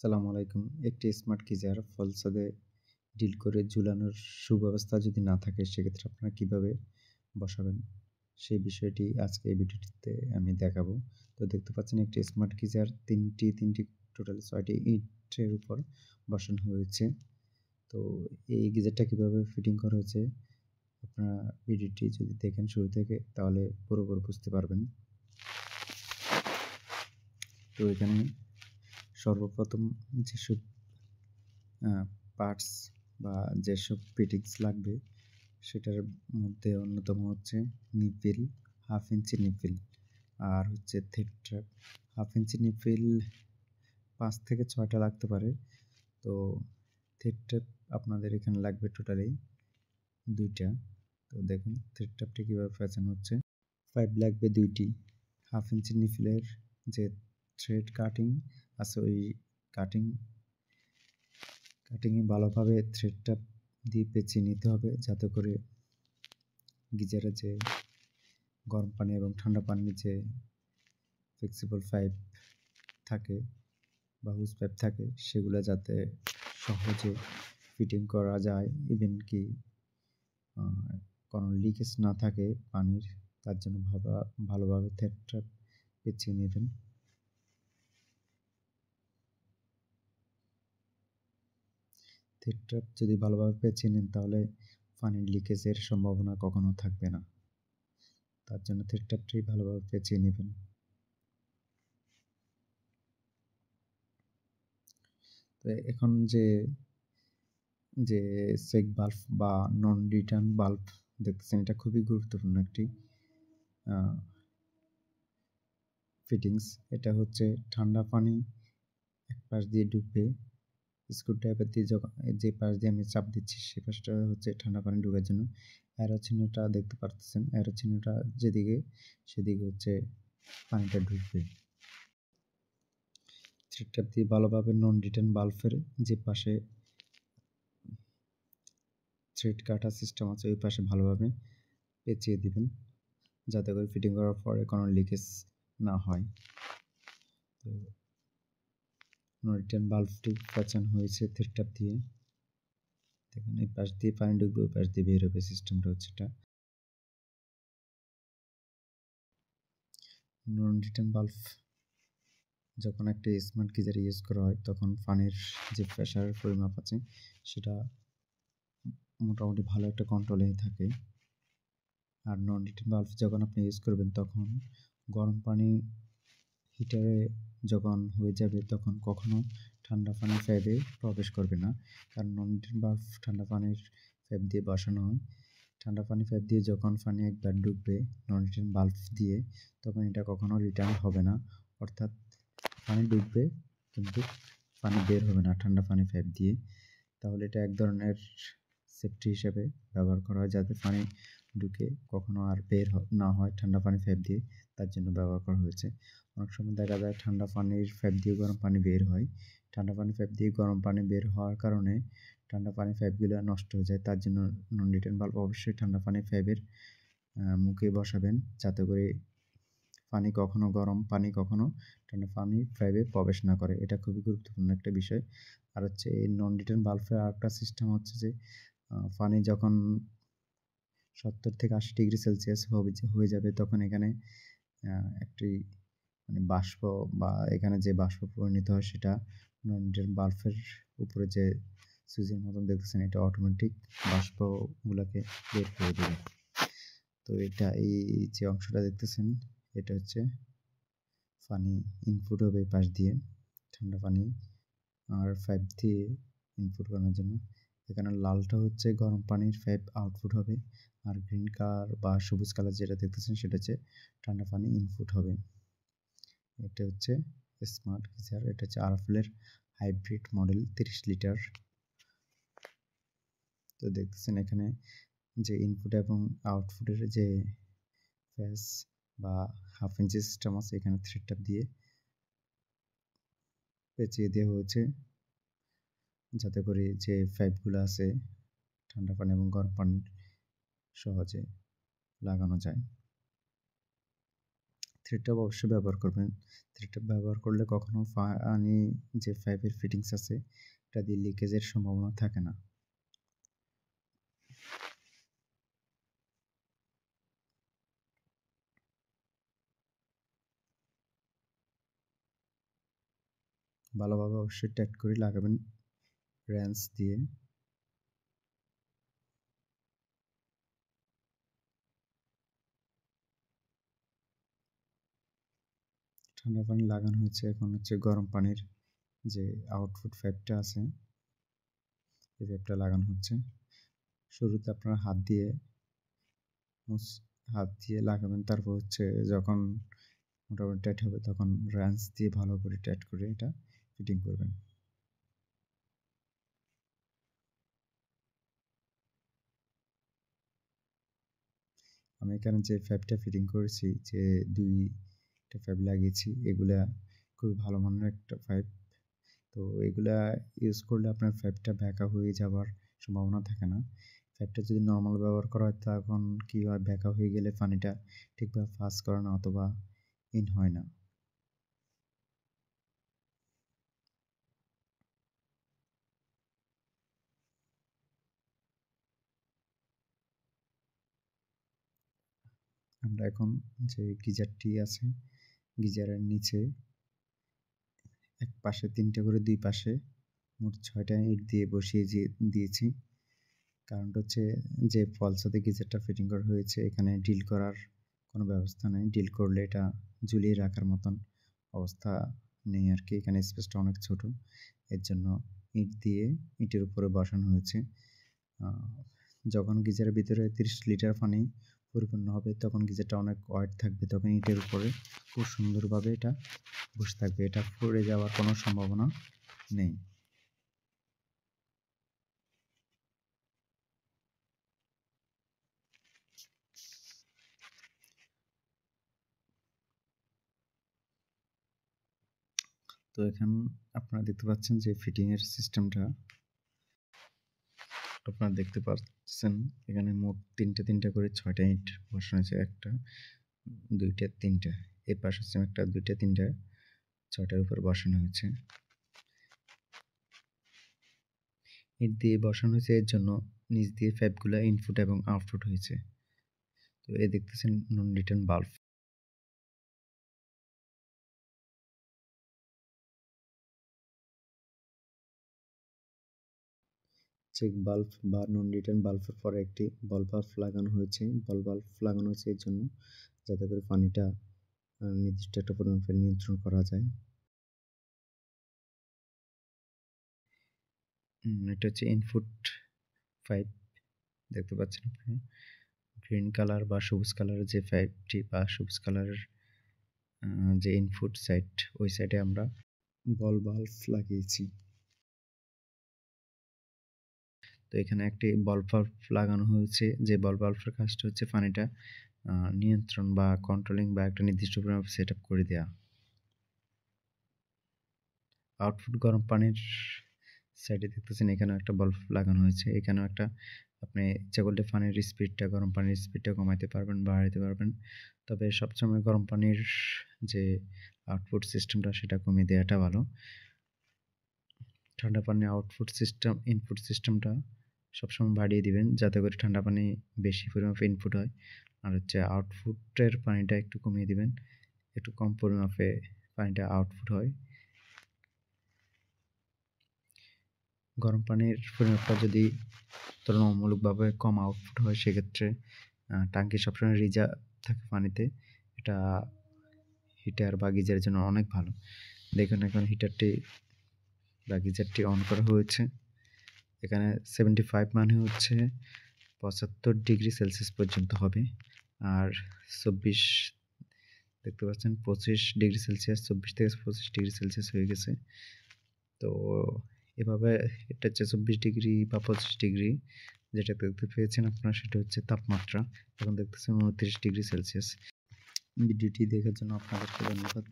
আসসালামু আলাইকুম। একটি স্মার্ট গিজার ফলছাদে ডিল করে ঝুলানোর সুব্যবস্থা যদি না থাকে সেক্ষেত্রে আপনারা কিভাবে বসাবেন? সেই বিষয়টি আজকে এই ভিডিওটিতে আমি দেখাবো। তো দেখতে পাচ্ছেন একটি স্মার্ট গিজার তিনটি টোটাল ৬ টি ইটের উপর বসানো হয়েছে। তো এই গিজারটা কিভাবে ফিটিং করা হয়েছে আপনারা ভিডিওটি যদি দেখেন শুরু থেকে তাহলে পুরোপুরি বুঝতে পারবেন। তো এখানে সর্বপ্রথম যেসব পার্টস বা যেসব ফিটিংস লাগবে সেটার মধ্যে অন্যতম হচ্ছে নিপেল, 1/2 ইঞ্চি নিপেল আর হচ্ছে থ্রেড ট্র্যাপ। 1/2 ইঞ্চি নিপেল 5 থেকে 6টা লাগতে পারে। তো থ্রেড ট্র্যাপ আপনাদের এখানে লাগবে টোটালি 2টা। তো দেখুন থ্রেড ট্র্যাপটি কীভাবে পেঁচানো হচ্ছে। পাইপ লাগবে 2টি। 1/2 ইঞ্চি নিপেলের যে থ্রেড কাটিং আছে ওই কাটিংয়ে ভালোভাবে থ্রেডটা দিয়ে পেঁচিয়ে নিতে হবে যাতে করে গিজারে যে গরম পানি এবং ঠান্ডা পানির যে ফ্লেক্সিবল পাইপ থাকে বা হুজ পাইপ থাকে সেগুলো যাতে সহজে ফিটিং করা যায়, ইভেন কি কোনো লিকেজ না থাকে পানির, তার জন্য ভালোভাবে থ্রেডটা পেঁচিয়ে নেবেন। থ্রেডটা যদি ভালোভাবে পেঁচিয়ে নেন তাহলে পানির লিকেজের সম্ভাবনা কখনো থাকবে না। তার জন্য থ্রেডটাটি ভালোভাবে পেঁচিয়ে নেবেন। তো এখন যে চেক বাল্ব বা নন রিটার্ন বাল্ব দেখতেছেন, এটা খুবই গুরুত্বপূর্ণ একটি ফিটিংস। এটা হচ্ছে ঠান্ডা পানি এক পাশ দিয়ে ঢুকবে, স্ক্রুড্রাইভার দিয়ে যে পাশ দিয়ে আমি চাপ দিচ্ছি সে পাশটা হচ্ছে ঠান্ডা পানি ঢোকার জন্য। অ্যারো চিহ্নটা দেখতে পাচ্ছেন, অ্যারো চিহ্নটা যেদিকে সেদিকে হচ্ছে পানিটা ঢুকবে। থ্রেডটা দিয়ে ভালোভাবে নন রিটার্ন বাল্বের যে পাশে থ্রেড কাটা সিস্টেম আছে ওই পাশে ভালোভাবে পেঁচিয়ে দিবেন যাতে করে ফিটিং করার পরে কোনো লিকেজ না হয়। তো নন রিটার্ন বাল্বটি পেঁচানো হয়েছে থ্রেডটা দিয়ে। দেখুন এই পাশ দিয়ে পানি ঢুকবে, ওই পাশ দিয়ে বের হবে, সিস্টেমটা হচ্ছে এটা। নন রিটার্ন বাল্ব যখন একটা স্মার্ট গিজার ইউজ করা হয় তখন পানির যে প্রেশারের পরিমাপ আছে সেটা মোটামুটি ভালো একটা কন্ট্রোলে থাকে। আর নন রিটার্ন বাল্ব যখন আপনি ইউজ করবেন তখন গরম পানি হিটারে যখন হয়ে যাবে তখন কখনো ঠান্ডা পানির পাইপে প্রবেশ করবে না, কারণ নন রিটার্ন বাল্ব ঠান্ডা পানির পাইপ দিয়ে বসানো হয়। ঠান্ডা পানি পাইপ দিয়ে যখন পানি একবার ঢুকবে নন রিটার্ন বাল্ব দিয়ে তখন এটা কখনো রিটার্ন হবে না, অর্থাৎ পানি ঢুকবে কিন্তু পানি বের হবে না ঠান্ডা পানি পাইপ দিয়ে। তাহলে এটা এক ধরনের সেফটি হিসেবে ব্যবহার করা হয়, যাতে পানি ঢুকে কখনো আর বের না হয় ঠান্ডা পানি পাইপ দিয়ে, তার জন্য ব্যবহার করা হয়েছে। অনেক সময় দেখা যায় ঠান্ডা পানির পাইপ দিয়ে গরম পানি বের হয়, ঠান্ডা পানি পাইপ দিয়ে গরম পানি বের হওয়ার কারণে ঠান্ডা পানির পাইপগুলো নষ্ট হয়ে যায়। তার জন্য নন রিটার্ন বাল্ব অবশ্যই ঠান্ডা পানির পাইপের মুখে বসাবেন যাতে করে পানি কখনো গরম পানি কখনো ঠান্ডা পানি পাইপে প্রবেশ না করে। এটা খুবই গুরুত্বপূর্ণ একটা বিষয়। আর হচ্ছে এই নন রিটার্ন বাল্বের আরেকটা সিস্টেম হচ্ছে যে পানি যখন 70 থেকে 80 ডিগ্রি সেলসিয়াস হয়ে যাবে তখন এখানে একটি মানে বাষ্প বা এখানে যে বাষ্প পরিণত হয় সেটা নন রিটার্ন বাল্বের উপরে যে সুইচের মতন দেখতেছেন এটা অটোমেটিক বাষ্পগুলোকে বের করে দেবে। তো এটা এই যে অংশটা দেখতেছেন এটা হচ্ছে পানি ইনপুট হবে পাশ দিয়ে ঠান্ডা পানি আর পাইপ দিয়ে ইনপুট করার জন্য। এখানে লালটা হচ্ছে গরম পানির পাইপ আউটপুট হবে, আর গ্রিন কালার বা সবুজ কালার যেটা দেখতেছেন সেটা হচ্ছে ঠান্ডা পানি ইনপুট হবে। এটা হচ্ছে স্মার্ট গিজার, এটা হচ্ছে আরএফএল হাইব্রিড মডেল 30 লিটার। তো দেখতেছেন এখানে যে ইনপুট এবং আউটপুটের যে ফেস বা 1/2 ইঞ্চি সিস্টেম আছে, এখানে থ্রেডটা দিয়ে পেঁচিয়ে দেওয়া হয়েছে যাতে করে যে পাইপগুলো আছে ঠান্ডা পানি এবং গরম পানি সহজে লাগানো যায়। থ্রেডটা অবশ্যই ব্যবহার করবেন। থ্রেডটা ব্যবহার করলে কখনো পানি যে পাইপের ফিটিংস আছে এটা দিয়ে লিকেজের সম্ভাবনা থাকে না। ভালোভাবে অবশ্যই টাইট করে লাগাবেন রেঞ্চ দিয়ে। ঠান্ডা পানি লাগানো হয়েছে, এখন হচ্ছে গরম পানির যে আউটপুট পাইপটা আছে এই পাইপটা লাগানো হচ্ছে। শুরুতে আপনারা হাত দিয়ে লাগাবেন, তারপর হচ্ছে যখন মোটামুটি টাইট হবে তখন রেঞ্চ দিয়ে ভালো করে টাইট করে এটা ফিটিং করবেন। আমি এখানে যে পাইপটা ফিটিং করেছি, যে 2টা পাইপ লাগিয়েছি, এগুলা খুবই ভালো মানের একটা পাইপ। তো এগুলা ইউজ করলে আপনার পাইপটা ব্যাকা হয়ে যাওয়ার সম্ভাবনা থাকে না। পাইপটা যদি নর্মাল ব্যবহার করা হয় তখন কী হয়, ব্যাকা হয়ে গেলে পানিটা ঠিকভাবে পাস করে না অথবা ইন হয় না। আমরা এখন যে গিজারটি আছে, গিজারের নিচে এক পাশে 3টে করে, 2 পাশে মোট 6টা ইট দিয়ে বসিয়ে দিয়েছি। কারণটা হচ্ছে যে ফলসাতে গিজারটা ফিটিং করা হয়েছে এখানে ড্রিল করার কোনো ব্যবস্থা নেই। ড্রিল করলে এটা ঝুলিয়ে রাখার মতন অবস্থা নেই আর কি, এখানে স্পেসটা অনেক ছোট। এর জন্য ইটের উপরে বসানো হয়েছে। যখন গিজারের ভিতরে 30 লিটার পানি পরিপূর্ণ হবে তখন গিজারটা অনেক ওয়েট থাকবে, তখন ইটের উপরে খুব সুন্দরভাবে এটা বসে থাকবে, এটা পড়ে যাওয়ার কোনো সম্ভাবনা নেই। তো এখানে আপনারা দেখতে পাচ্ছেন যে ফিটিংয়ের সিস্টেমটা আপনারা দেখতে পাচ্ছেন। এখানে মোট 3টে করে 6টা ইট বসানো হয়েছে, 1টা 2টা 3টা, এই পাশে হচ্ছে 1টা 2টা 3টা 6টার উপর বসানো হয়েছে। ইট দিয়ে বসানো হয়েছে এর জন্য নিচ দিয়ে পাইপগুলো ইনপুট এবং আউটপুট হয়েছে। তো এই দেখতেছেন non return bulb. Check bulb বা নন রিটার্ন বাল্বের পরে একটি বল বাল্ব লাগানো হয়েছে। বল বাল্ব লাগানো হয়েছে এর জন্য যাতে করে পানিটা নির্দিষ্ট একটা পরিমাপে নিয়ন্ত্রণ করা যায়। এটা হচ্ছে ইনপুট পাইপ, দেখতে পাচ্ছেন আপনারা গ্রিন কালার বা সবুজ কালারের যে পাইপটি বা সবুজ কালারের যে ইনপুট সাইড, ওই সাইডে আমরা বল বাল্ব লাগিয়েছি। তো এখানে একটি বল বাল্ব লাগানো হয়েছে, যে বল বাল্বের কাজটা হচ্ছে পানিটা নিয়ন্ত্রণ বা কন্ট্রোলিং বা একটা নির্দিষ্ট পরিমাপে সেট আপ করে দেওয়া। আউটপুট গরম পানির সাইডে দেখতেছেন এখানেও একটা বাল্ব লাগানো হয়েছে। এখানেও একটা আপনি ইচ্ছা করলে পানির স্পিডটা, গরম পানির স্পিডটা কমাইতে পারবেন, বাড়াইতে পারবেন। তবে সবসময় গরম পানির যে আউটপুট সিস্টেমটা সেটা কমিয়ে দেওয়াটা ভালো। ঠান্ডা পানির ইনপুট সিস্টেমটা সবসময় বাড়িয়ে দিবেন যাতে করে ঠান্ডা পানি বেশি পরিমাপে ইনপুট হয়। আর হচ্ছে আউটপুটের পানিটা একটু কমিয়ে দিবেন, একটু কম পরিমাপে পানিটা আউটপুট হয়। গরম পানির পরিমাপটা যদি তুলনামূলকভাবে কম আউটপুট হয় সেক্ষেত্রে ট্যাঙ্কি সবসময় রিজার্ভ থাকে পানিতে, এটা হিটার বা গিজারের জন্য অনেক ভালো। দেখুন এখন হিটারটি বা গিজারটি অন করা হয়েছে। এখানে 75 মানে হচ্ছে 75 ডিগ্রি সেলসিয়াস পর্যন্ত হবে। আর 24 দেখতে পাচ্ছেন 25 ডিগ্রি সেলসিয়াস, 24 থেকে 25 ডিগ্রি সেলসিয়াস হয়ে গেছে। তো এভাবে এটা হচ্ছে 24 ডিগ্রি বা 25 ডিগ্রি, যেটা দেখতে পেয়েছেন আপনারা সেটা হচ্ছে তাপমাত্রা। এখন দেখতেছেন 29 ডিগ্রি সেলসিয়াস। ভিডিওটি দেখার জন্য আপনাদেরকে ধন্যবাদ।